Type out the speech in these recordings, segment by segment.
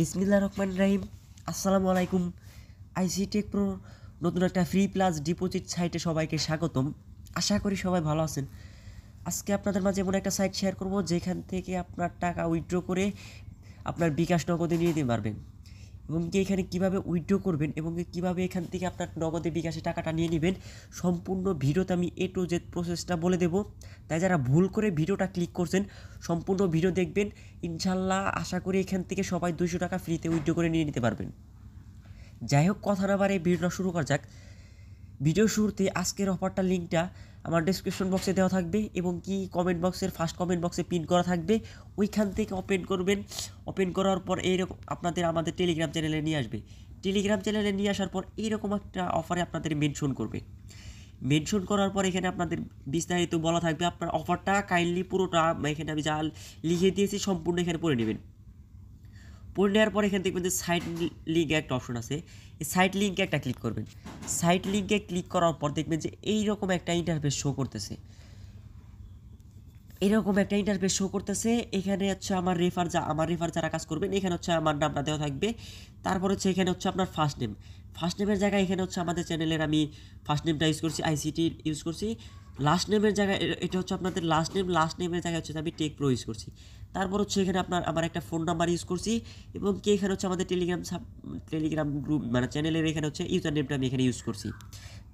বিসমিল্লাহির রহমানির রহিম। আসসালামু আলাইকুম। আইসি টেক প্রো নতুন একটা ফ্রি প্লাস ডিপোজিট সাইটে সবাইকে স্বাগতম। আশা করি সবাই ভালো আছেন। আজকে আপনাদের মাঝে এমন একটা সাইট শেয়ার করব যেখান থেকে আপনার টাকা উইথড্র করে আপনার বিকাশ নগদে নিয়ে নিতে পারবেন, এবং কি এখানে কীভাবে উইথড্র করবেন এবং কীভাবে এখান থেকে আপনার নগদে বিকাশে টাকাটা নিয়ে নেবেন, সম্পূর্ণ ভিডিওতে আমি A to Z প্রসেসটা বলে দেব। তাই যারা ভুল করে ভিডিওটা ক্লিক করছেন সম্পূর্ণ ভিডিও দেখবেন, ইনশাল্লাহ আশা করি এখান থেকে সবাই 200 টাকা ফ্রিতে উইথড্র করে নিয়ে নিতে পারবেন। যাই হোক, কথা না বাড়িয়ে ভিডিওটা শুরু করা যাক। ভিডিও শুরুতে আজকের অফারটার লিঙ্কটা আমার ডেসক্রিপশন বক্সে দেওয়া থাকবে এবং কি কমেন্ট বক্সের ফার্স্ট কমেন্ট বক্সে পিন করা থাকবে। ওইখান থেকে ওপেন করবেন। ওপেন করার পর এইরকম আপনাদের আমাদের টেলিগ্রাম চ্যানেলে নিয়ে আসবে। টেলিগ্রাম চ্যানেলে নিয়ে আসার পর এইরকম একটা অফারে আপনাদের মেনশন করবে। মেনশন করার পর এখানে আপনাদের বিস্তারিত বলা থাকবে। আপনার অফারটা কাইন্ডলি পুরোটা এখানে আমি যা লিখে দিয়েছি সম্পূর্ণ এখানে পড়ে নেবেন। পড়ে নেওয়ার পর এখানে দেখবেন যে সাইট লিঙ্ক একটা অপশন আছে। এই সাইট লিঙ্কে একটা ক্লিক করবেন। সাইট লিঙ্কে ক্লিক করার পর দেখবেন যে এইরকম একটা ইন্টারফেস শো করতেছে। এখানে হচ্ছে আমার রেফার যারা কাজ করবেন, এখানে হচ্ছে আমার নামটা দেওয়া থাকবে। তারপর হচ্ছে এখানে হচ্ছে আপনার ফার্স্ট নেমের জায়গায় এখানে হচ্ছে আমাদের চ্যানেলের আমি ফার্স্ট নেমটা ইউজ করছি, আইসিটি ইউজ করছি। লাস্ট নেমের জায়গায় এটা হচ্ছে আপনাদের লাস্ট নেমের জায়গায় হচ্ছে আমি টেক প্রো ইউজ করছি। তারপর হচ্ছে এখানে আমার একটা ফোন নাম্বার ইউজ করছি, এবং কি এখানে হচ্ছে আমাদের টেলিগ্রাম গ্রুপ মানে চ্যানেলের এখানে হচ্ছে ইউজার নেমটা আমি এখানে ইউজ করছি।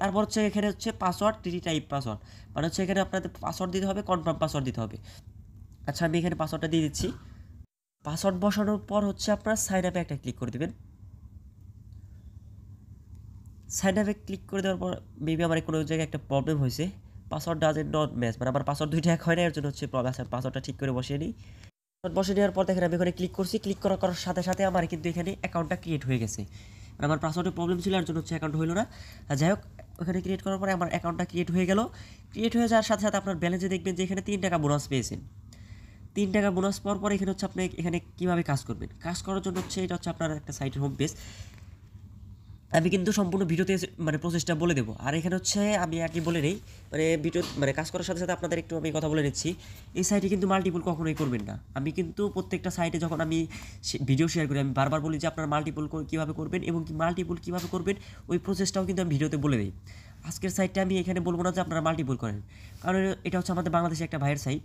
তারপর হচ্ছে এখানে হচ্ছে পাসওয়ার্ড, 3 টাইপ পাসওয়ার্ড, মানে হচ্ছে এখানে আপনাদের পাসওয়ার্ড দিতে হবে, কনফার্ম পাসওয়ার্ড দিতে হবে। আচ্ছা, আমি এখানে পাসওয়ার্ডটা দিয়ে দিচ্ছি। পাসওয়ার্ড বসানোর পর হচ্ছে আপনার সাইন আপে একটা ক্লিক করে দেবেন। সাইন আপে ক্লিক করে দেওয়ার পর মেবি আমার কোনো জায়গায় একটা প্রবলেম হয়েছে, পাসওয়ার্ড ডাজেন্ট নট ম্যাচ, মানে আমার পাসওয়ার্ড দুইটা এক হয় না, এর জন্য হচ্ছে প্রবলেম। আচ্ছা, পাসওয়ার্ডটা ঠিক করে বসিয়ে নিই। বসে নেওয়ার পর দেখেন আমি এখানে ক্লিক করছি। ক্লিক করার সাথে সাথে আমার কিন্তু এখানে অ্যাকাউন্টটা ক্রিয়েট হয়ে গেছে। আর আমার পাসওয়ার্ডের প্রবলেম ছিল, এর জন্য হচ্ছে অ্যাকাউন্ট হলো না। যাই হোক, ওখানে ক্রিয়েট করার পরে আমার অ্যাকাউন্টটা ক্রিয়েট হয়ে গেল। ক্রিয়েট হয়ে যাওয়ার সাথে সাথে আপনার ব্যালেন্সে দেখবেন যে এখানে 3 টাকা বোনাস পেয়েছেন। 3 টাকা বোনাস পাওয়ার পর এখানে হচ্ছে আপনি এখানে কীভাবে কাজ করবেন। কাজ করার জন্য হচ্ছে এটা হচ্ছে আপনার একটা সাইটের হোম পেজ। আমি কিন্তু সম্পূর্ণ ভিডিওতে মানে প্রসেসটা বলে দেবো। আর এখানে হচ্ছে আমি আগে বলে নেই, মানে ভিডিও মানে কাজ করার সাথে সাথে আপনাদের একটু আমি কথা বলে নিচ্ছি। এই সাইটে কিন্তু মাল্টিপল কখনোই করবেন না। আমি কিন্তু প্রত্যেকটা সাইটে যখন আমি ভিডিও শেয়ার করি আমি বারবার বলি যে আপনার মাল্টিপল কীভাবে করবেন এবং কি মাল্টিপল কীভাবে করবেন, ওই প্রসেসটাও কিন্তু আমি ভিডিওতে বলে দিই। আজকের সাইটটা আমি এখানে বলবো না যে আপনারা মাল্টিপল করেন, কারণ এটা হচ্ছে আমাদের বাংলাদেশে একটা ভাইয়ের সাইট।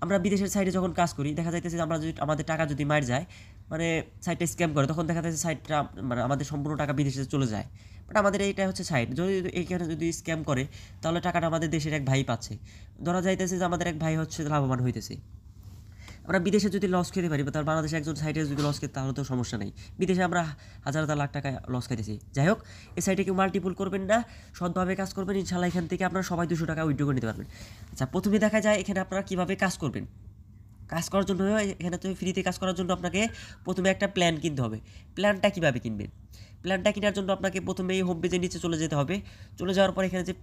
আমরা বিদেশের সাইটে যখন কাজ করি দেখা যাইতেছে যে আমরা যদি আমাদের টাকা যদি মার যায়, মানে সাইটটা স্ক্যাম করে, তখন দেখা যাচ্ছে সাইটটা মানে আমাদের সম্পূর্ণ টাকা বিদেশে চলে যায়। বাট আমাদের এইটা হচ্ছে সাইট, যদি এইখানে যদি স্ক্যাম করে তাহলে টাকাটা আমাদের দেশের এক ভাই পাচ্ছে। ধরা যাইতেছে যে আমাদের এক ভাই হচ্ছে লাভবান হইতেছে। আমরা বিদেশে যদি লস খেতে পারি বা তার বাংলাদেশে একজন সাইটে যদি লস খেতে, তাহলে তো সমস্যা নেই। বিদেশে আমরা হাজার হাজার লাখ টাকা লস খাইতেছি। যাই হোক, এই সাইটে কেউ মাল্টিপল করবেন না, সৎভাবে কাজ করবেন, ইনশাল্লাহ এখান থেকে আপনারা সবাই 200 টাকা উইথড্র করে নিতে পারবেন। আচ্ছা, প্রথমে দেখা যায় এখানে আপনারা কীভাবে কাজ করবেন। কাজ করার জন্য এখানে তো ফ্রিতে কাজ করার জন্য আপনাকে প্রথমে একটা প্ল্যান কিনতে হবে। প্ল্যানটা কীভাবে কিনবেন? প্ল্যানটা কেনার জন্য আপনাকে প্রথমে এই হোম পেজের নিচে চলে যেতে হবে। চলে যাওয়ার পর এখানে যে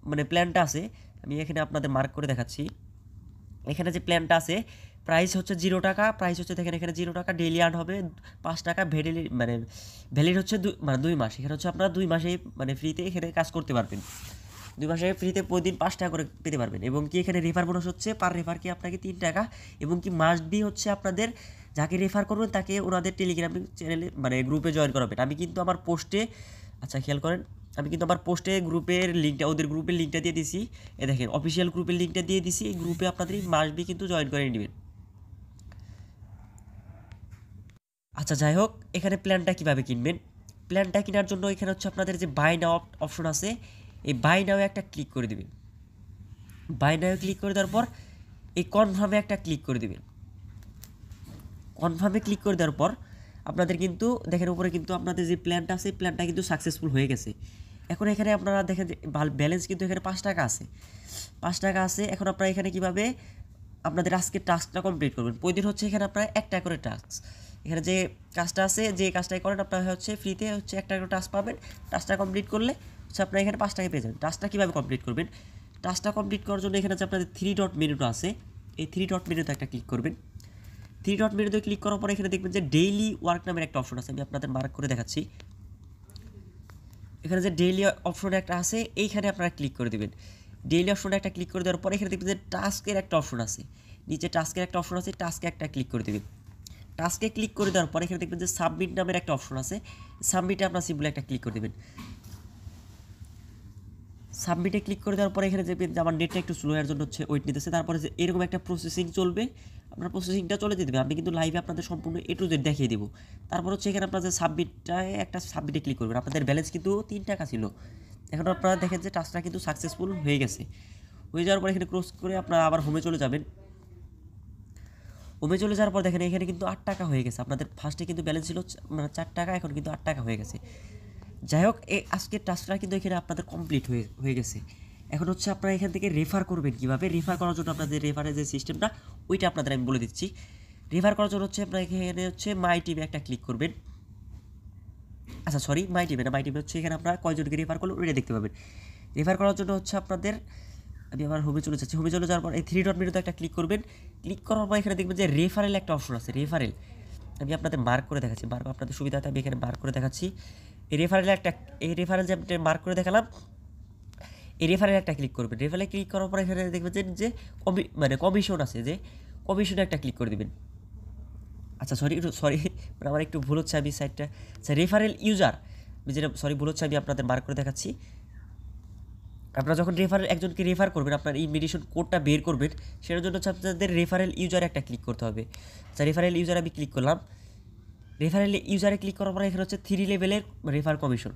মানে প্ল্যানটা আছে, আমি এখানে আপনাদের মার্ক করে দেখাচ্ছি। এখানে যে প্ল্যানটা আছে, প্রাইস হচ্ছে 0 টাকা। প্রাইস হচ্ছে দেখেন এখানে 0 টাকা, ডেইলি আর্ন হবে 5 টাকা, ভ্যালিড হচ্ছে 2 মাস। এখানে হচ্ছে আপনারা 2 মাসে মানে ফ্রিতে এখানে কাজ করতে পারবেন। 2 মাসে ফ্রিতে প্রতিদিন 5 টাকা করে পেতে পারবেন। এবং কি এখানে রেফার বোনাস হচ্ছে পার রেফারকে আপনাকে 3 টাকা। এবং কি মাস্ট বি হচ্ছে আপনাদের যাকে রেফার করবেন তাকে ওনাদের টেলিগ্রাম চ্যানেলে মানে গ্রুপে জয়েন করাবেন। আমি কিন্তু আমার পোস্টে, আচ্ছা খেয়াল করেন, আমি কিন্তু আমার পোস্টে গ্রুপের লিঙ্কটা, ওদের গ্রুপের লিঙ্কটা দিয়ে দিছি। এ দেখেন অফিসিয়াল গ্রুপের লিঙ্কটা দিয়ে দিছি। এই গ্রুপে আপনাদের মাস্ট বি কিন্তু জয়েন করে নেবেন। আচ্ছা, যাই হোক, এখানে প্ল্যানটা কীভাবে কিনবেন। প্ল্যানটা কেনার জন্য এখানে হচ্ছে আপনাদের যে বাই নাও অপশন আছে, এই বাই নাও একটা ক্লিক করে দেবেন। বাই নাও ক্লিক করে দেওয়ার পর এই কনফার্মে একটা ক্লিক করে দেবেন। কনফার্মে ক্লিক করে দেওয়ার পর আপনাদের কিন্তু দেখেন উপরে কিন্তু আপনাদের যে প্ল্যানটা আছে, প্ল্যানটা কিন্তু সাকসেসফুল হয়ে গেছে। এখন এখানে আপনারা দেখেন যে ব্যালেন্স কিন্তু এখানে 5 টাকা আছে। 5 টাকা আছে। এখন আপনারা এখানে কীভাবে আপনাদের আজকে টাস্কটা কমপ্লিট করবেন। প্রতিদিন হচ্ছে এখানে আপনারা 1 টাকা করে টাস্ক, এখানে যে কাজটা আছে যে কাজটাই করেন আপনারা হচ্ছে ফ্রিতে হচ্ছে 1 টাকা করে টাস্ক পাবেন। টাস্কটা কমপ্লিট করলে হচ্ছে আপনারা এখানে 5 টাকা পেয়ে যাবেন। টাস্কটা কীভাবে কমপ্লিট করবেন? টাস্কটা কমপ্লিট করার জন্য এখানে হচ্ছে আপনাদের 3 ডট মেনুটা আছে, এই 3 ডট মেনুতে একটা ক্লিক করবেন। 3 ডট মেনুতে ক্লিক করার পর এখানে দেখবেন যে ডেইলি ওয়ার্ক নামের একটা অপশন আছে, আমি আপনাদের মার্ক করে দেখাচ্ছি। এখানে যে ডেইলি অপশনে একটা আছে, এইখানে আপনারা ক্লিক করে দেবেন। ডেইলি অপশনে একটা ক্লিক করে দেওয়ার পরে এখানে দেখবেন যে টাস্কের একটা অপশন আছে, নিচে টাস্কের একটা অপশন আছে, টাস্কে একটা ক্লিক করে দেবেন। টাস্কে ক্লিক করে দেওয়ার পর এখানে দেখবেন যে সাবমিট নামের একটা অপশন আছে, সাবমিটে আপনার সিম্পলি একটা ক্লিক করে দেবেন। সাবমিটে ক্লিক করে দেওয়ার পরে এখানে দেখবেন যে আমার নেটটা একটু স্লো এর জন্য হচ্ছে ওয়েট নিতেছে। তারপরে যে এরকম একটা প্রসেসিং চলবে, আপনার প্রসেসিংটা চলে যেতে হবে। আমি কিন্তু লাইভে আপনাদের সম্পূর্ণ এ টু জেড দেখিয়ে দিব। তারপর হচ্ছে এখানে আপনার যে সাবমিটে ক্লিক করবেন। আপনাদের ব্যালেন্স কিন্তু 3 টাকা ছিল, এখন আপনারা দেখেন যে টাস্কটা কিন্তু সাকসেসফুল হয়ে গেছে। হয়ে যাওয়ার পর এখানে ক্রস করে আপনারা আবার হোমে চলে যাবেন। হোমে চলে যাওয়ার পর দেখেন এখানে কিন্তু 8 টাকা হয়ে গেছে। আপনাদের ফার্স্টে কিন্তু ব্যালেন্স ছিল মানে 4 টাকা, এখন কিন্তু 8 টাকা হয়ে গেছে। যাই হোক, আজকের টাস্কটা কিন্তু এখানে আপনাদের কমপ্লিট হয়ে গেছে। এখন হচ্ছে আপনারা এখান থেকে রেফার করবেন কীভাবে। রেফার করার জন্য আপনাদের রেফারের যে সিস্টেমটা ওইটা আপনাদের আমি বলে দিচ্ছি। রেফার করার জন্য হচ্ছে আপনারা এখানে হচ্ছে মাই টিমে একটা ক্লিক করবেন। আচ্ছা সরি, মাই টিমে না, মাই টিমে হচ্ছে এখানে আপনারা কয়জনকে রেফার করলো ওইটা দেখতে পাবেন। রেফার করার জন্য হচ্ছে আপনাদের, আমি আবার হোমে চলে যাচ্ছি। হোমে চলে যাওয়ার পর এই 3 ডট মেনুতে একটা ক্লিক করবেন। ক্লিক করার পর এখানে দেখবেন যে রেফারেল একটা অপশন আছে, রেফারেল। আমি আপনাদের মার্ক করে দেখাচ্ছি, আপনাদের সুবিধাতে আমি এখানে মার্ক করে দেখাচ্ছি। এই রেফারেল যে আপনি মার্ক করে দেখালাম, এই রেফারেল একটা ক্লিক করবেন। রেফারেলে ক্লিক করার পর এখানে দেখবেন যে কমিশন আছে, যে কমিশনে একটা ক্লিক করে দেবেন। আচ্ছা সরি আমার একটু ভুল হচ্ছে, আমি সাইটটা, আচ্ছা রেফারেল ইউজার, আমি যেটা ভুল হচ্ছে, আমি আপনাদের মার্ক করে দেখাচ্ছি। আপনারা যখন একজনকে রেফার করবেন, আপনার ইনভিটেশন কোডটা বের করবেন, সেটার জন্য হচ্ছে আপনাদের রেফারেল ইউজারে একটা ক্লিক করতে হবে। আচ্ছা রেফারেল ইউজারে আমি ক্লিক করলাম। রেফারেল ইউজারে ক্লিক করার পরে এখানে হচ্ছে 3 লেভেলের রেফার কমিশন,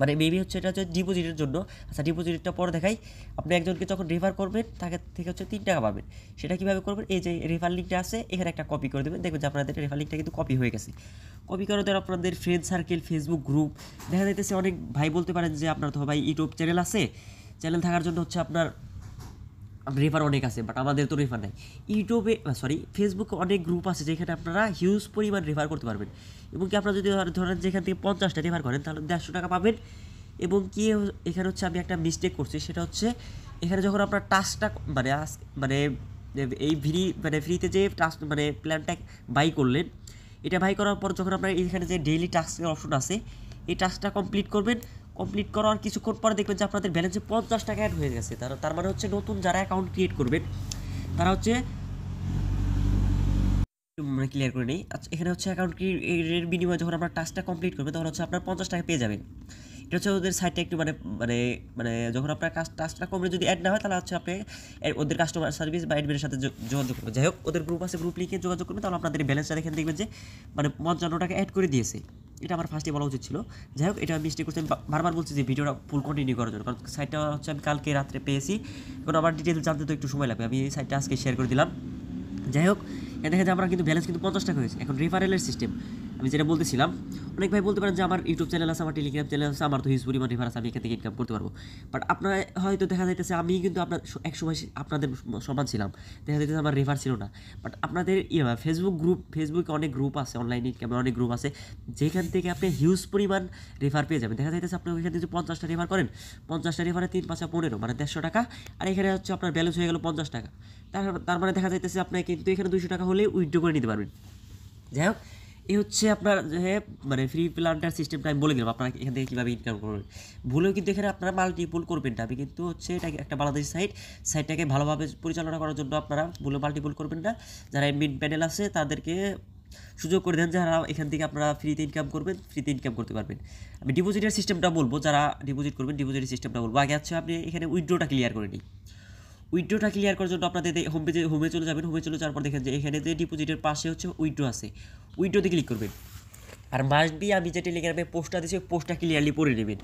মানে মেবি হচ্ছে এটা হচ্ছে ডিপোজিটের জন্য। আচ্ছা ডিপোজিটটা পরে দেখাই। আপনি একজনকে যখন রেফার করবেন তাকে থেকে হচ্ছে 3 টাকা পাবেন। সেটা কীভাবে করবেন, এই যে রেফার লিঙ্কটা আছে এখানে একটা কপি করে দেবেন। দেখবেন যে আপনাদের রেফার লিঙ্কটা কিন্তু কপি হয়ে গেছে। কপি করে দেওয়ার আপনাদের ফ্রেন্ড সার্কেল, ফেসবুক গ্রুপ, দেখা যাইতেছে অনেক ভাই বলতে পারেন যে আপনার তো ভাই ইউটিউব চ্যানেল আছে, চ্যানেল থাকার জন্য হচ্ছে আপনার রেফার অনেক আছে, বাট আমাদের তো রেফার নাই। ফেসবুকে অনেক গ্রুপ আছে যেখানে আপনারা হিউজ পরিমাণ রেফার করতে পারবেন। এবং কি আপনারা যদি ধরেন যেখান থেকে 50টা রেফার করেন তাহলে 150 টাকা পাবেন। এবং কি এখানে হচ্ছে আমি একটা মিস্টেক করছি, সেটা হচ্ছে এখানে যখন আপনার টাস্কটা মানে এই ফ্রিতে যে টাস্ক প্ল্যানটা বাই করলেন, এটা বাই করার পর যখন আপনার এখানে যে ডেইলি টাস্কের অপশন আছে, এই টাস্কটা কমপ্লিট করবেন। কমপ্লিট করার কিছুক্ষণ পরে দেখবেন যে আপনাদের ব্যালেন্সে 50 টাকা অ্যাড হয়ে গেছে। তার মানে হচ্ছে নতুন যারা অ্যাকাউন্ট ক্রিয়েট করবেন তারা হচ্ছে ক্লিয়ার করে নেই। আচ্ছা এখানে হচ্ছে অ্যাকাউন্ট এর বিনিময়ে যখন আপনার টাস্কটা কমপ্লিট করবেন তখন হচ্ছে আপনার 50 টাকা পেয়ে যাবেন। এটা হচ্ছে ওদের সাইটটা একটু যখন আপনার টাস্কটা কমপ্লিট যদি অ্যাড না হয় তাহলে হচ্ছে আপনি ওদের কাস্টমার সার্ভিস বা অ্যাডমিনের সাথে যোগাযোগ করবেন। যাই হোক, ওদের গ্রুপ আছে, গ্রুপ লিখে যোগাযোগ করবেন, তাহলে আপনাদের ব্যালেন্সটা দেখেন দেখবেন যে 55 টাকা অ্যাড করে দিয়েছে। এটা আমার ফার্স্টে বলা উচিত ছিল। যাই হোক, এটা মিস্টেক করছি। আমি বারবার বলছি যে ভিডিওটা ফুল কন্টিনিউ করার জন্য, কারণ সাইটটা হচ্ছে আমি কালকে রাত্রে পেয়েছি। এখন আমার ডিটেলস জানতে তো একটু সময় লাগবে, আমি এই সাইটটা আজকে শেয়ার করে দিলাম। যাই হোক, দেখা যায় আমরা কিন্তু ব্যালেন্স কিন্তু 50 টাকা হয়েছে। এখন রেফারেলের সিস্টেম আমি যেটা বলতেছিলাম, অনেক ভাই বলতে পারেন যে আমার ইউটিউব চ্যানেল আছে, আমার টেলিগ্রাম চ্যানেল আছে, আমার তো হিউজ পরিমাণ রেফার আছে, আমি এখান থেকে ইনকাম করতে পারবো। বাট আপনারা হয়তো দেখা যাইতেছে আমি কিন্তু এক সময় আপনাদের সমান ছিলাম, দেখা যাইতেছে আমার রেফার ছিল না। বাট আপনাদের ফেসবুকে অনেক গ্রুপ আছে, অনলাইন ইনকামের অনেক গ্রুপ আছে, যেখান থেকে আপনি হিউজ পরিমাণ রেফার পেয়ে যাবেন। দেখা যাইতেছে আপনি ওইখান থেকে 50টা রেফার করেন, 50টা রেফারে 3 5 15 মানে 150 টাকা, আর এখানে হচ্ছে আপনার ব্যালেন্স হয়ে গেল 50 টাকা। তার মানে দেখা যাইতেছে আপনি কিন্তু এখানে 200 টাকা হলে উইথড্র করে নিতে পারবেন। যাই হোক, এই হচ্ছে আপনার ফ্রি প্ল্যানটার সিস্টেমটা আমি বলে দিলাম আপনারা এখান থেকে কীভাবে ইনকাম করবেন। ভুলেও কিন্তু এখানে আপনারা মাল্টিপুল করবেন না। আমি কিন্তু হচ্ছে এটা একটা বাংলাদেশি সাইটটাকে ভালোভাবে পরিচালনা করার জন্য আপনারা ভুলে মাল্টিপুল করবেন না। যারা অ্যাডমিন প্যানেল আছে তাদেরকে সুযোগ করে দেন, যারা এখান থেকে আপনারা ফ্রিতে ইনকাম করতে পারবেন। আমি ডিপোজিটের সিস্টেমটা বলবো, যারা ডিপোজিট করবেন ডিপোজিটের সিস্টেমটা বলবো। আগে হচ্ছে আপনি এখানে উইথড্রটা ক্লিয়ার করে নিই। উইথড্রটা ক্লিয়ার করার জন্য আপনাদের হোমে চলে যাবেন। হোমে চলে যাওয়ার পর দেখেন যে এখানে যে ডিপোজিটের পাশে হচ্ছে উইথড্র আছে, উইথড্রতে ক্লিক করবেন। আর মাস্ট বি আমি যে টেলিগ্রামে পোস্টটা দিয়েছি পোস্টটা ক্লিয়ারলি পড়ে নেবেন।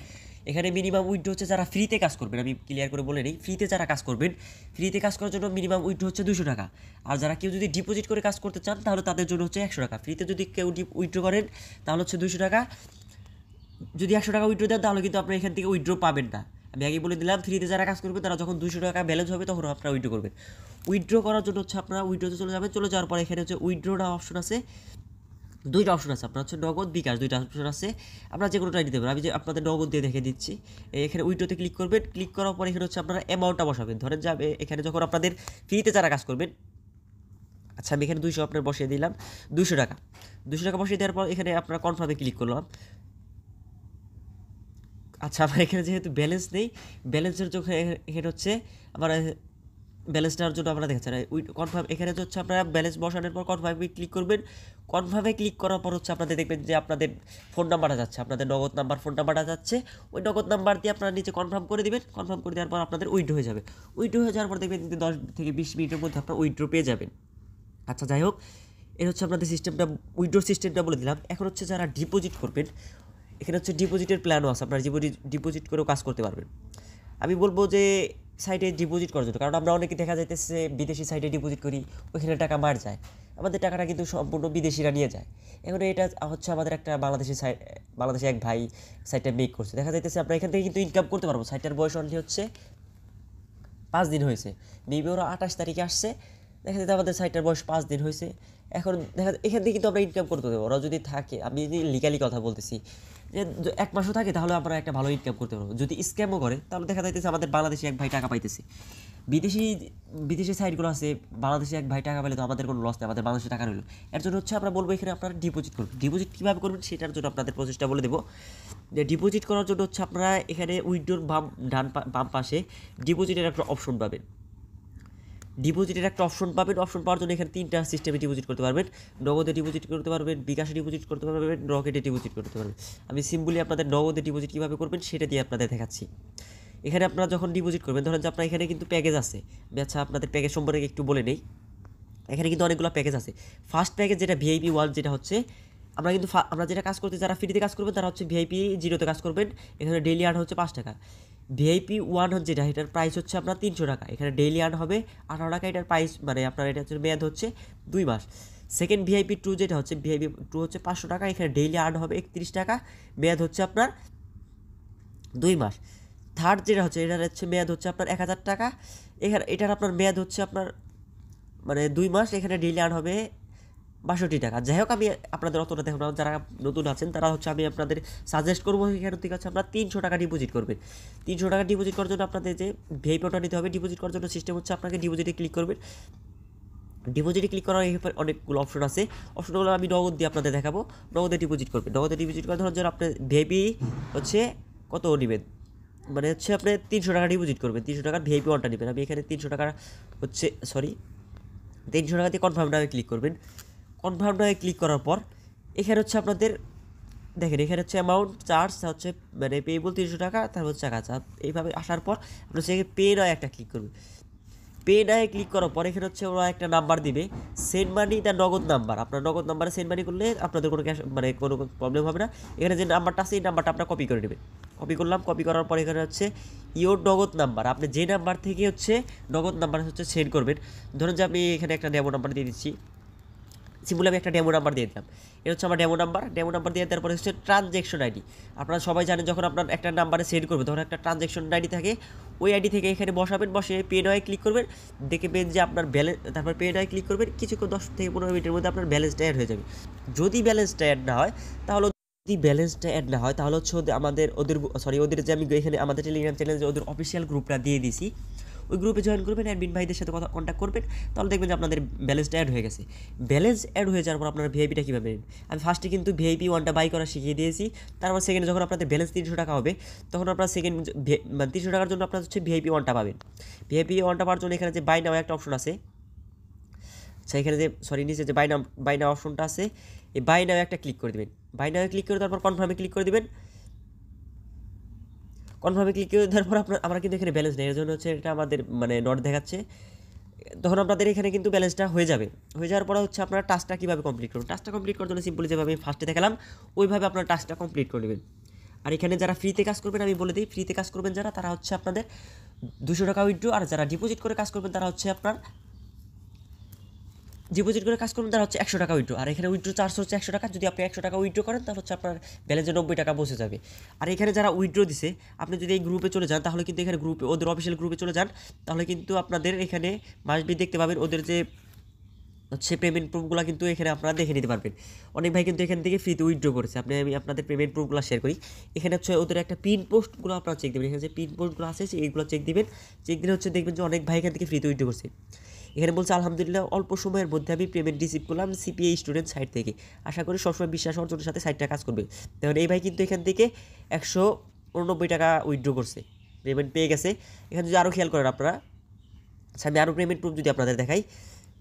এখানে মিনিমাম উইথড্র হচ্ছে যারা ফ্রিতে কাজ করবেন, আমি ক্লিয়ার করে বলে নিই, ফ্রিতে যারা কাজ করবেন, ফ্রিতে কাজ করার জন্য মিনিমাম উইথড্র হচ্ছে 200 টাকা। আর যারা কেউ যদি ডিপোজিট করে কাজ করতে চান তাহলে তাদের জন্য হচ্ছে 100 টাকা। ফ্রিতে যদি কেউ উইথড্র করেন তাহলে হচ্ছে 200 টাকা। যদি 100 টাকা উইথড্র দেন তাহলে কিন্তু আপনি এখান থেকে উইথড্র পাবেন না। আমি আগে বলে দিলাম, ফ্রিতে যারা কাজ করবে তারা যখন 200 টাকা ব্যালেন্স হবে তখন আপনারা উইথড্র করবেন। উইথড্র করার জন্য হচ্ছে আপনারা উইথড্রতে চলে যাবেন। চলে যাওয়ার পর এখানে হচ্ছে উইথড্রটা অপশন আছে, 2টা অপশন আছে আপনার হচ্ছে নগদ, বিকাশ, 2টা অপশন আছে। আপনারা যে কোনোটাই নিতে পারেন। আমি যে আপনাদের নগদ দিয়ে দেখে দিচ্ছি। এখানে উইথড্রতে ক্লিক করবেন। ক্লিক করার পর এখানে হচ্ছে আপনারা অ্যামাউন্টটা বসাবেন। ধরেন যাবে এখানে যখন আপনাদের ফ্রিতে যারা কাজ করবেন, আচ্ছা আমি এখানে 200 আপনার বসিয়ে দিলাম, 200 টাকা বসিয়ে দেওয়ার পর এখানে আপনারা কনফার্মে ক্লিক করলাম। আচ্ছা আমার এখানে যেহেতু ব্যালেন্স নেই, ব্যালেন্সের যখন এখানে হচ্ছে আমার ব্যালেন্স নেওয়ার জন্য আপনারা দেখছেন কনফার্ম, এখানে হচ্ছে আপনারা ব্যালেন্স বসানোর পর কনফার্মে ক্লিক করবেন। কনফার্মে ক্লিক করার পর হচ্ছে আপনাদের দেখবেন যে আপনাদের ফোন নাম্বারটা যাচ্ছে, আপনাদের নগদ নাম্বার ফোন নাম্বারটা যাচ্ছে। ওই নগদ নাম্বার দিয়ে আপনারা নিচে কনফার্ম করে দেবেন। কনফার্ম করে দেওয়ার পর আপনাদের উইথড্র হয়ে যাবে। উইথড্র হয়ে যাওয়ার পর দেখবেন 10 থেকে 20 মিনিটের মধ্যে আপনারা উইথড্র পেয়ে যাবেন। আচ্ছা যাই হোক, এর হচ্ছে আপনাদের সিস্টেমটা, উইথড্র সিস্টেমটা বলে দিলাম। এখন হচ্ছে যারা ডিপোজিট করবেন, এখানে হচ্ছে ডিপোজিটের প্ল্যানও আছে, আপনারা ডিপোজিট করেও কাজ করতে পারবেন। আমি বলবো যে সাইটে ডিপোজিট করার জন্য, কারণ আমরা অনেকে দেখা যাইতেছে বিদেশি সাইটে ডিপোজিট করি, ওইখানে টাকা মার যায়, আমাদের টাকাটা কিন্তু সম্পূর্ণ বিদেশিরা নিয়ে যায়। এখন এটা হচ্ছে আমাদের একটা বাংলাদেশি এক ভাই সাইটটা মেক করছে, দেখা যাইতেছে আমরা এখান থেকে কিন্তু ইনকাম করতে পারবো। সাইটটার বয়স অনলি হচ্ছে 5 দিন হয়েছে, মেবি ওরা 28 তারিখে আসছে, দেখা যাচ্ছে আমাদের সাইটটার বয়স 5 দিন হয়েছে। এখন দেখা এখান থেকে কিন্তু আমরা ইনকাম করতে পারবো। ওরা যদি থাকে, আমি যদি লিগালি কথা বলতেছি, যে 1 মাসও থাকে তাহলে আমরা একটা ভালো ইনকাম করতে পারবো। যদি স্ক্যামও করে তাহলে দেখা যাইতেছে আমাদের বাংলাদেশি এক ভাই টাকা পাইতেছে। বিদেশি সাইটগুলো আছে, বাংলাদেশি এক ভাই টাকা পেলে তো আমাদের কোনো লস নেই, আমাদের বাংলাদেশে টাকা রইলো। এর জন্য হচ্ছে আমরা বলবো এখানে আপনারা ডিপোজিট করবেন। ডিপোজিট কীভাবে করবেন সেটার জন্য আপনাদের প্রসেসটা বলে দেবো। যে ডিপোজিট করার জন্য হচ্ছে আপনারা এখানে উইথড্রোর বাম পাশে ডিপোজিটের একটা অপশন পাবেন। অপশন পাওয়ার জন্য এখানে 3টা সিস্টেমে ডিপোজিট করতে পারবেন। নগদে ডিপোজিট করতে পারবেন, বিকাশে ডিপোজিট করতে পারবেন, রকেটে ডিপোজিট করতে পারবেন। আমি সিম্পলি আপনাদের নগদে ডিপোজিট কীভাবে করবেন সেটা দিয়ে আপনাদের দেখাচ্ছি। এখানে আপনারা যখন ডিপোজিট করবেন, ধরেন যে আপনার এখানে কিন্তু প্যাকেজ আছে। আচ্ছা আপনাদের প্যাকেজ সম্পর্কে একটু বলে নেই। এখানে কিন্তু অনেকগুলো প্যাকেজ আছে। ফার্স্ট প্যাকেজ যেটা ভিআইপি 1, যেটা হচ্ছে আমরা যেটা কাজ করতে, যারা ফ্রিতে কাজ করবেন তারা হচ্ছে ভিআইপি 0-তে কাজ করবেন। এখানে ডেইলি আর্ন হচ্ছে 5 টাকা। ভিআইপি 1 হচ্ছে যেটা, এটার প্রাইস হচ্ছে আপনার 300 টাকা। এখানে ডেইলি আর্ন হবে 18 টাকা। এটার প্রাইস মানে আপনার এটা হচ্ছে মেয়াদ হচ্ছে 2 মাস। সেকেন্ড ভিআইপি 2 যেটা হচ্ছে, ভিআইপি 2 হচ্ছে 500 টাকা। এখানে ডেইলি আর্ন হবে 31 টাকা, মেয়াদ হচ্ছে আপনার 2 মাস। থার্ড যেটা হচ্ছে, এটার হচ্ছে মেয়াদ হচ্ছে আপনার 1000 টাকা। এটার আপনার মেয়াদ হচ্ছে আপনার মানে 2 মাস। এখানে ডেইলি আর্ন হবে 62 টাকা। যাই হোক, আমি আপনাদের অতটা দেখুন, যারা নতুন আছেন তারা হচ্ছে আমি আপনাদের সাজেস্ট করবো এখান থেকে হচ্ছে আপনারা 300 টাকা ডিপোজিট করবেন। 300 টাকা ডিপোজিট করার জন্য আপনাদের যে ভিআইপিটা নিতে হবে। ডিপোজিট করার জন্য সিস্টেম হচ্ছে আপনাকে ডিপোজিটে ক্লিক করবেন। ডিপোজিটে ক্লিক করার এরপর অনেকগুলো অপশন আছে। অপশনগুলো আমি নগদ দিয়ে আপনাদের দেখাবো। নগদে ডিপোজিট করবেন। নগদে ডিপোজিট করার ধরুন আপনার ভিআইপি হচ্ছে কত নেবেন, মানে হচ্ছে আপনি 300 টাকা ডিপোজিট করবেন। 300 টাকার ভিআইপি 1টা নেবেন। আমি এখানে 300 টাকা হচ্ছে 300 টাকা দিয়ে কনফার্ম নামে ক্লিক করবেন। কনফার্ম নামে ক্লিক করার পর এখানে হচ্ছে আপনাদের দেখেন, এখানে হচ্ছে অ্যামাউন্ট চার্জ হচ্ছে মানে পেয়েবল 300 টাকা, তারপর হচ্ছে টাকা চাপ। এইভাবে আসার পর আপনার হচ্ছে পে নয় একটা ক্লিক করবেন। পে নয় ক্লিক করার পর এখানে হচ্ছে ওরা একটা নাম্বার দিবে, সেন্ড মানি, তার নগদ নাম্বার। আপনার নগদ নাম্বারে সেন্ড মানি করলে আপনাদের কোনো ক্যাশ মানে কোনো প্রবলেম হবে না। এখানে যে নাম্বারটা আছে এই নাম্বারটা আপনার কপি করে নেবেন। কপি করলাম। কপি করার পর এখানে হচ্ছে ইওর নগদ নাম্বার, আপনি যে নাম্বার থেকে হচ্ছে নগদ নাম্বার হচ্ছে সেন্ড করবেন। ধরুন যে আমি এখানে একটা ডেমো নাম্বার দিয়ে দিচ্ছি। সিম্পলি আমি একটা ডেমো নাম্বার দিয়ে দিলাম। এটা হচ্ছে আমার ডেমো নাম্বার দিয়ে দেওয়ার পরে হচ্ছে ট্রানজ্যাকশন আইডি। আপনারা সবাই জানেন যখন আপনার একটা নাম্বারে সেন্ড করবে তখন একটা ট্রানজ্যাকশন আইডি থাকে। ওই আইডি থেকে এখানে বসাবেন, বসে পে নয় ক্লিক করবেন। দেখবেন যে আপনার ব্যালেন্স, তারপর পে নয় ক্লিক করবেন। কিছুক্ষণ 10 থেকে 15 মিনিটের মধ্যে আপনার ব্যালেন্সটা অ্যাড হয়ে যাবে। যদি ব্যালেন্সটা অ্যাড না হয় তাহলে হচ্ছে ওদের যে আমি এখানে আমাদের টেলিগ্রাম চ্যানেলে যে ওদের অফিসিয়াল গ্রুপটা দিয়ে দিছি, ওই গ্রুপে জয়েন করবেন, অ্যাডমিন ভাইদের সাথে কন্ট্যাক্ট করবেন। তাহলে দেখবেন যে আপনাদের ব্যালেন্সটা অ্যাড হয়ে গেছে। ব্যালেন্স অ্যাড হয়ে যাওয়ার পর আপনারা ভিআইপিটা কীভাবে নেন, আমি ফার্স্টে কিন্তু ভিআইপি 1টা বাই করা শিখিয়ে দিয়েছি। তারপর সেকেন্ডে যখন আপনাদের ব্যালেন্স 300 টাকা হবে তখন আপনারা মানে 300 টাকার জন্য আপনার হচ্ছে ভিআইপি 1টা পাবেন। ভিআইপি 1টা পাওয়ার জন্য এখানে যে বাই নাও একটা অপশন আছে। আচ্ছা, এখানে যে নিচে যে বাই নাও অপশনটা আছে, এই বাই নাও একটা ক্লিক করে দেবেন। বাই নাও ক্লিক করে তারপর কনফার্মে ক্লিক করে দেবেন। কনফার্মে ক্লিক করে দেওয়ার পর আমরা কিন্তু এখানে ব্যালেন্স নেই, এর জন্য হচ্ছে এটা আমাদের মানে নট দেখাচ্ছে। তখন আপনাদের এখানে কিন্তু ব্যালেন্সটা হয়ে যাবে। হয়ে যাওয়ার পরে হচ্ছে আপনারা টাস্কটা কীভাবে কমপ্লিট করবেন। টাস্কটা কমপ্লিট করার জন্য সিম্পলি যেভাবে আমি ফার্স্টে দেখালাম ওইভাবে আপনারা টাস্কটা কমপ্লিট করে নেবেন। আর এখানে যারা ফ্রিতে কাজ করবেন, আমি বলে দিই, ফ্রিতে কাজ করবেন যারা, তারা হচ্ছে আপনাদের 200 টাকা উইথড্র। আর যারা ডিপোজিট করে কাজ করবেন তারা হচ্ছে আপনার ডিপোজিট করে কাজ করবেন তারা হচ্ছে 100 টাকা উইথড্র। আর এখানে উইথড্র চার্জ হচ্ছে 100 টাকা। যদি আপনি 100 টাকা উইথড্র করেন তাহলে হচ্ছে আপনার ব্যালেন্সে 90 টাকা বসে যাবে। আর এখানে যারা উইথড্র দিছে, আপনি যদি এই গ্রুপে চলে যান তাহলে কিন্তু এখানে গ্রুপে ওদের অফিসিয়াল গ্রুপে চলে যান, তাহলে কিন্তু আপনাদের এখানে মাসবি দেখতে পাবেন ওদের যে হচ্ছে পেমেন্ট প্রুফগুলো কিন্তু এখানে আপনারা দেখে নিতে পারবেন। অনেক ভাই কিন্তু এখান থেকে ফ্রিতে উইথড্র করেছে। আমি আপনাদের পেমেন্ট প্রুফগুলো শেয়ার করি। এখানে হচ্ছে ওদের একটা পিন পোস্টগুলো আপনারা চেক দেবেন। এখানে যে পিন পোস্টগুলো আছে এইগুলো চেক দিবেন। চেক দিলে হচ্ছে দেখবেন যে অনেক ভাই এখান থেকে ফ্রিতে উইথড্র করছে। এখানে বলছে আলহামদুলিল্লাহ অল্প সময়ের মধ্যে আমি পেমেন্ট রিসিভ করলাম সিপিএই স্টুডেন্ট সাইট থেকে। আশা করি সবসময় বিশ্বাস অর্জনের সাথে সাইটটা কাজ করবে। দেখুন এই ভাই কিন্তু এখান থেকে 189 টাকা উইথড্র করছে, পেমেন্ট পেয়ে গেছে। এখানে যদি আরও খেয়াল করেন আপনারা, আচ্ছা আমি আরও পেমেন্ট প্রুফ যদি আপনাদের দেখাই,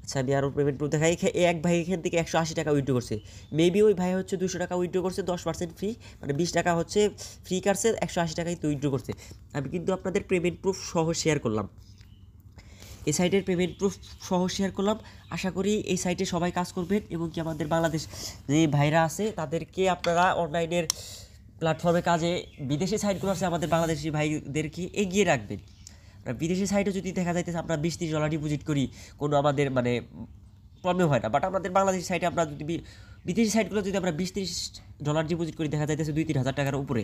আচ্ছা আমি আরও পেমেন্ট প্রুফ দেখাই। এক ভাই এখান থেকে 180 টাকা উইথড্র করছে, মেবি ওই ভাই হচ্ছে 200 টাকা উইথড্র করছে, 10% ফ্রি, মানে 20 টাকা হচ্ছে ফ্রি কাটছে, 180 টাকাই তো উইথড্র করছে। আমি কিন্তু আপনাদের পেমেন্ট প্রুফ সহ শেয়ার করলাম, এই সাইটের পেমেন্ট প্রুফ সহ শেয়ার করলাম। আশা করি এই সাইটে সবাই কাজ করবেন এবং কি আমাদের বাংলাদেশ যে ভাইরা আছে তাদেরকে আপনারা অনলাইনের প্ল্যাটফর্মে কাজে বিদেশি সাইটগুলো আছে আমাদের বাংলাদেশি ভাইদেরকে এগিয়ে রাখবেন। বিদেশি সাইটে যদি দেখা যাইতেছে আমরা 20-30 ডলার ডিপোজিট করি, কোনো আমাদের মানে প্রবলেম হয় না, বাট আমাদের বাংলাদেশি সাইটে আমরা যদি বিদেশি সাইটগুলো যদি আমরা 20-30 ডলার ডিপোজিট করি দেখা যাইতেছে 2-3 হাজার টাকার উপরে।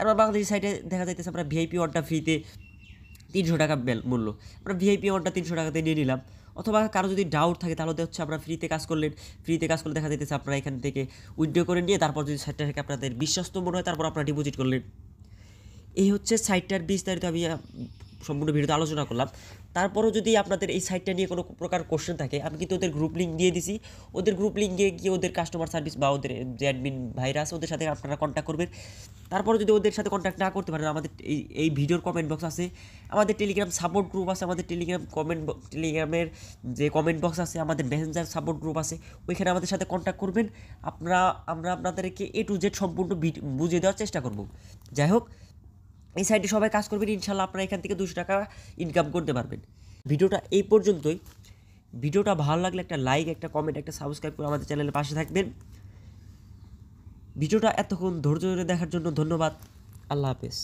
আমরা বাংলাদেশি সাইটে দেখা যাইতেছে আমরা ভিআইপি ওয়ানটা ফ্রিতে 300 টাকা মূল্য, আমরা ভিআইপি ওয়ানটা 300 টাকাতে নিয়ে নিলাম। অথবা কারো যদি ডাউট থাকে তাহলে হচ্ছে আমরা ফ্রিতে কাজ করলে দেখা যাইতেছে আপনারা এখান থেকে উইথড্র করে নিয়ে তারপর যদি সাইটটা থেকে আপনাদের বিশ্বস্ত মনে হয় তারপর আপনারা ডিপোজিট করলেন। এই হচ্ছে সাইটটার বিস্তারিত আমি সম্পূর্ণ ভিডিওতে আলোচনা করলাম। তারপরও যদি আপনাদের এই সাইটটা নিয়ে কোনো প্রকার কোশ্চেন থাকে, আমি কিন্তু ওদের গ্রুপ লিঙ্ক দিয়ে দিছি, ওদের গ্রুপ লিঙ্কে গিয়ে ওদের কাস্টমার সার্ভিস বা ওদের যে অ্যাডমিন ভাইরা আছে ওদের সাথে আপনারা কন্ট্যাক্ট করবেন। তারপরে যদি ওদের সাথে কন্ট্যাক্ট না করতে পারেন, আমাদের এই ভিডিওর কমেন্ট বক্স আছে, আমাদের টেলিগ্রাম সাপোর্ট গ্রুপ আছে, আমাদের টেলিগ্রামের যে কমেন্ট বক্স আছে, আমাদের মেসেঞ্জার সাপোর্ট গ্রুপ আছে, ওইখানে আমাদের সাথে কন্ট্যাক্ট করবেন। আমরা আপনাদেরকে A to Z সম্পূর্ণ বুঝিয়ে দেওয়ার চেষ্টা করব। যাই হোক, এই সাইটে সবাই কাজ করবেন, ইনশাল্লাহ আপনারা এখান থেকে 200 টাকা ইনকাম করতে পারবেন। ভিডিওটা এই পর্যন্তই। ভিডিওটা ভালো লাগলে একটা লাইক, একটা কমেন্ট, একটা সাবস্ক্রাইব করে আমাদের চ্যানেলের পাশে থাকবেন। ভিডিওটা এতক্ষণ ধৈর্য ধরে দেখার জন্য ধন্যবাদ। আল্লাহ হাফেজ।